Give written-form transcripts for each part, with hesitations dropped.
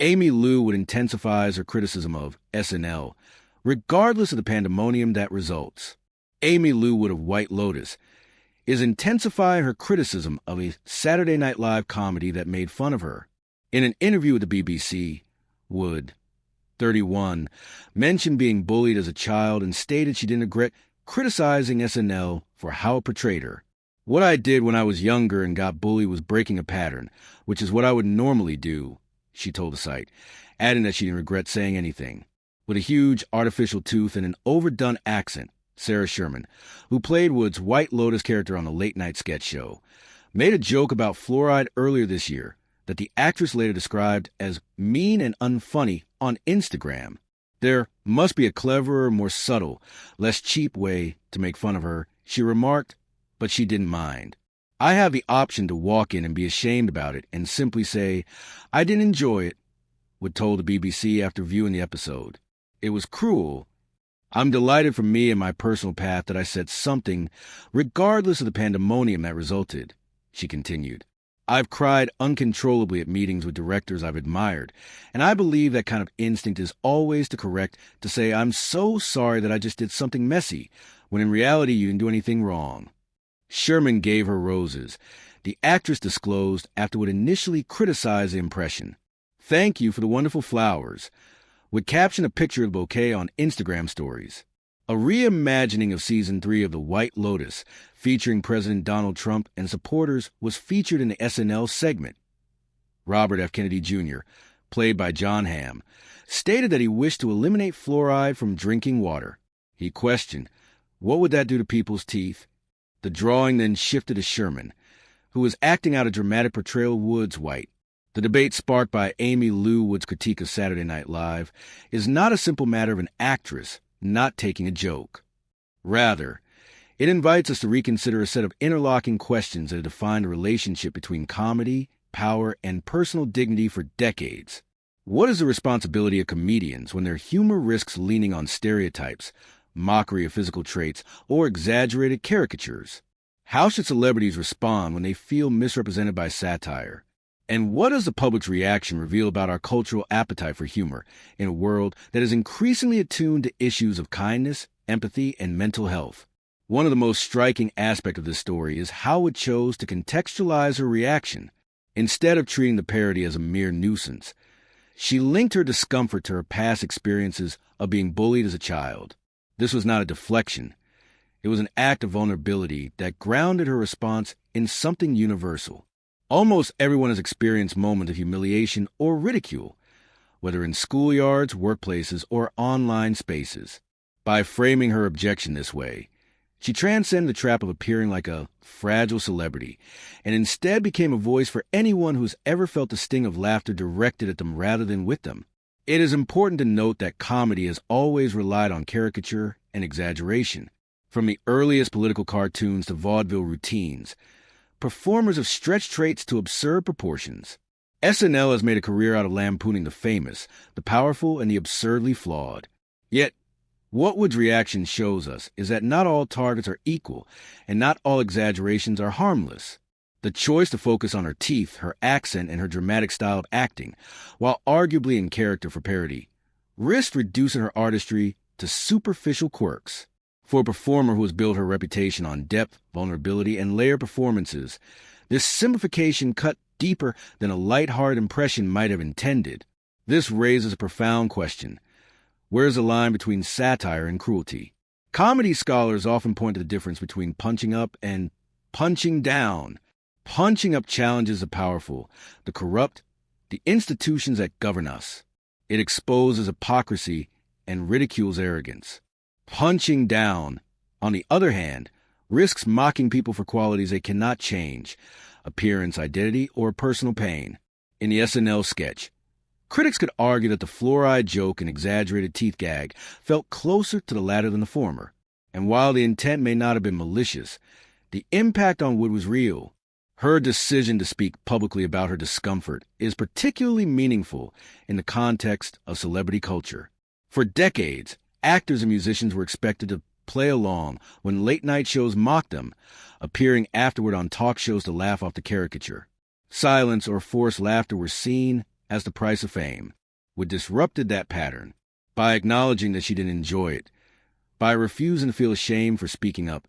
Aimee Lou Wood intensifies her criticism of SNL, regardless of the pandemonium that results. Aimee Lou Wood of White Lotus is intensifying her criticism of a Saturday Night Live comedy that made fun of her. In an interview with the BBC, Wood, 31, mentioned being bullied as a child and stated she didn't regret criticizing SNL for how it portrayed her. "What I did when I was younger and got bullied was breaking a pattern, which is what I would normally do," she told the site, adding that she didn't regret saying anything. With a huge artificial tooth and an overdone accent, Sarah Sherman, who played Wood's White Lotus character on the late-night sketch show, made a joke about fluoride earlier this year that the actress later described as mean and unfunny on Instagram. There must be a cleverer, more subtle, less cheap way to make fun of her, she remarked, but she didn't mind. "I have the option to walk in and be ashamed about it and simply say, I didn't enjoy it," Wood told the BBC after viewing the episode. "It was cruel. I'm delighted for me and my personal path that I said something, regardless of the pandemonium that resulted," she continued. "I've cried uncontrollably at meetings with directors I've admired, and I believe that kind of instinct is always to correct, to say, I'm so sorry that I just did something messy, when in reality you didn't do anything wrong." Sherman gave her roses, the actress disclosed after Wood initially criticized the impression. "Thank you for the wonderful flowers," would caption a picture of the bouquet on Instagram stories. A reimagining of Season 3 of The White Lotus, featuring President Donald Trump and supporters, was featured in the SNL segment. Robert F. Kennedy Jr., played by John Hamm, stated that he wished to eliminate fluoride from drinking water. He questioned, what would that do to people's teeth? The drawing then shifted to Sherman, who was acting out a dramatic portrayal of Wood's White. The debate sparked by Aimee Lou Wood's critique of Saturday Night Live is not a simple matter of an actress not taking a joke. Rather, it invites us to reconsider a set of interlocking questions that have defined the relationship between comedy, power, and personal dignity for decades. What is the responsibility of comedians when their humor risks leaning on stereotypes, mockery of physical traits, or exaggerated caricatures? How should celebrities respond when they feel misrepresented by satire? And what does the public's reaction reveal about our cultural appetite for humor in a world that is increasingly attuned to issues of kindness, empathy, and mental health? One of the most striking aspects of this story is how it chose to contextualize her reaction. Instead of treating the parody as a mere nuisance, she linked her discomfort to her past experiences of being bullied as a child. This was not a deflection. It was an act of vulnerability that grounded her response in something universal. Almost everyone has experienced moments of humiliation or ridicule, whether in schoolyards, workplaces, or online spaces. By framing her objection this way, she transcended the trap of appearing like a fragile celebrity, and instead became a voice for anyone who's ever felt the sting of laughter directed at them rather than with them. It is important to note that comedy has always relied on caricature and exaggeration. From the earliest political cartoons to vaudeville routines, performers have stretched traits to absurd proportions. SNL has made a career out of lampooning the famous, the powerful, and the absurdly flawed. Yet, what Wood's reaction shows us is that not all targets are equal, and not all exaggerations are harmless. The choice to focus on her teeth, her accent, and her dramatic style of acting, while arguably in character for parody, risked reducing her artistry to superficial quirks. For a performer who has built her reputation on depth, vulnerability, and layered performances, this simplification cut deeper than a lighthearted impression might have intended. This raises a profound question. Where is the line between satire and cruelty? Comedy scholars often point to the difference between punching up and punching down. Punching up challenges the powerful, the corrupt, the institutions that govern us. It exposes hypocrisy and ridicules arrogance. Punching down, on the other hand, risks mocking people for qualities they cannot change, appearance, identity, or personal pain. In the SNL sketch, critics could argue that the fluoride joke and exaggerated teeth gag felt closer to the latter than the former. And while the intent may not have been malicious, the impact on Wood was real. Her decision to speak publicly about her discomfort is particularly meaningful in the context of celebrity culture. For decades, actors and musicians were expected to play along when late-night shows mocked them, appearing afterward on talk shows to laugh off the caricature. Silence or forced laughter were seen as the price of fame. Wood disrupted that pattern by acknowledging that she didn't enjoy it, by refusing to feel ashamed for speaking up.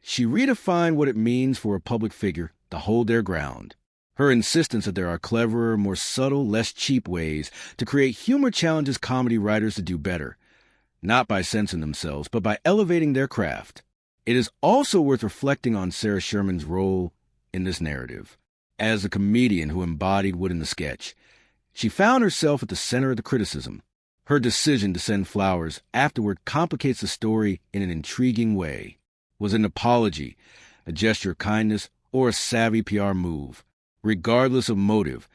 She redefined what it means for a public figure to hold their ground. Her insistence that there are cleverer, more subtle, less cheap ways to create humor challenges comedy writers to do better, not by censoring themselves, but by elevating their craft. It is also worth reflecting on Sarah Sherman's role in this narrative. As the comedian who embodied Wood in the sketch, she found herself at the center of the criticism. Her decision to send flowers afterward complicates the story in an intriguing way. Was it an apology, a gesture of kindness, or a savvy PR move? Regardless of motive,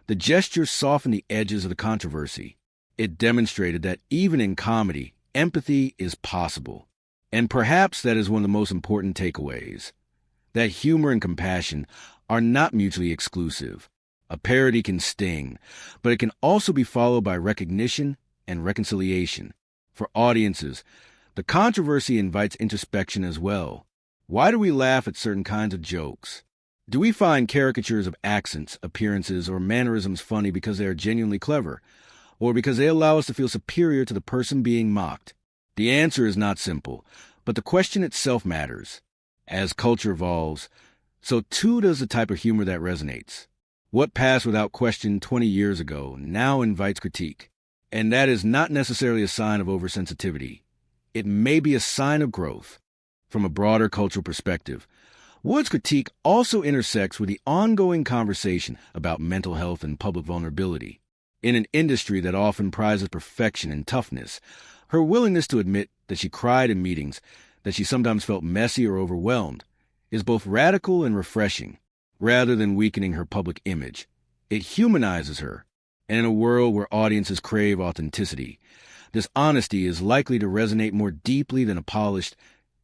the gesture softened the edges of the controversy. It demonstrated that even in comedy, empathy is possible. And perhaps that is one of the most important takeaways. That humor and compassion are not mutually exclusive. A parody can sting, but it can also be followed by recognition and reconciliation. For audiences, the controversy invites introspection as well. Why do we laugh at certain kinds of jokes? Do we find caricatures of accents, appearances, or mannerisms funny because they are genuinely clever, or because they allow us to feel superior to the person being mocked? The answer is not simple, but the question itself matters. As culture evolves, so too does the type of humor that resonates. What passed without question 20 years ago now invites critique. And that is not necessarily a sign of oversensitivity. It may be a sign of growth. From a broader cultural perspective, Wood's critique also intersects with the ongoing conversation about mental health and public vulnerability. In an industry that often prizes perfection and toughness, her willingness to admit that she cried in meetings, that she sometimes felt messy or overwhelmed, is both radical and refreshing. Rather than weakening her public image, it humanizes her. And in a world where audiences crave authenticity, this honesty is likely to resonate more deeply than a polished,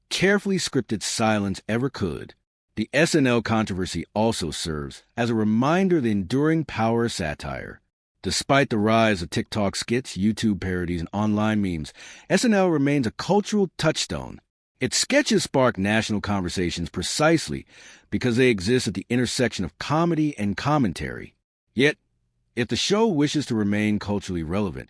carefully scripted silence ever could. The SNL controversy also serves as a reminder of the enduring power of satire. Despite the rise of TikTok skits, YouTube parodies, and online memes, SNL remains a cultural touchstone. Its sketches spark national conversations precisely because they exist at the intersection of comedy and commentary. Yet, if the show wishes to remain culturally relevant,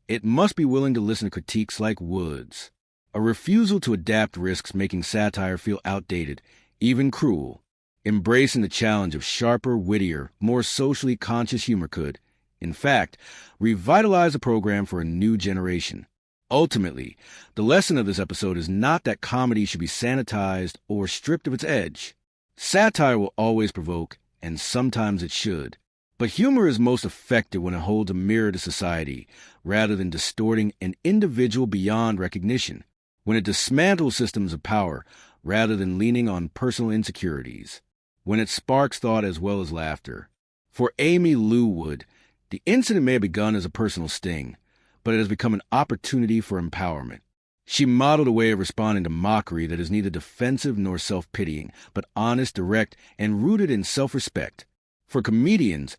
it must be willing to listen to critiques like Wood's. A refusal to adapt risks making satire feel outdated, even cruel. Embracing the challenge of sharper, wittier, more socially conscious humor could, in fact, revitalize the program for a new generation. Ultimately, the lesson of this episode is not that comedy should be sanitized or stripped of its edge. Satire will always provoke, and sometimes it should. But humor is most effective when it holds a mirror to society, rather than distorting an individual beyond recognition. When it dismantles systems of power, rather than leaning on personal insecurities. When it sparks thought as well as laughter. For Aimee Lou Wood, the incident may have begun as a personal sting, but it has become an opportunity for empowerment. She modeled a way of responding to mockery that is neither defensive nor self-pitying, but honest, direct, and rooted in self-respect. For comedians,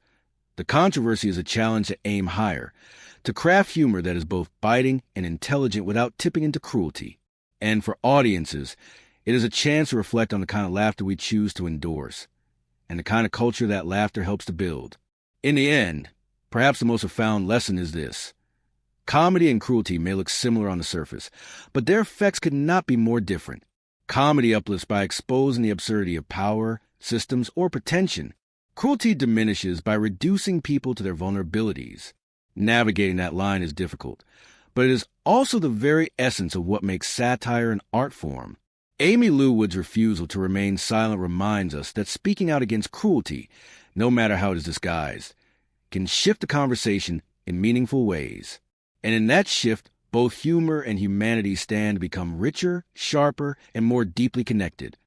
the controversy is a challenge to aim higher, to craft humor that is both biting and intelligent without tipping into cruelty. And for audiences, it is a chance to reflect on the kind of laughter we choose to endorse, and the kind of culture that laughter helps to build. In the end, perhaps the most profound lesson is this. Comedy and cruelty may look similar on the surface, but their effects could not be more different. Comedy uplifts by exposing the absurdity of power, systems, or pretension. Cruelty diminishes by reducing people to their vulnerabilities. Navigating that line is difficult, but it is also the very essence of what makes satire an art form. Aimee Lou Wood's refusal to remain silent reminds us that speaking out against cruelty, no matter how it is disguised, can shift the conversation in meaningful ways. And in that shift, both humor and humanity stand to become richer, sharper, and more deeply connected.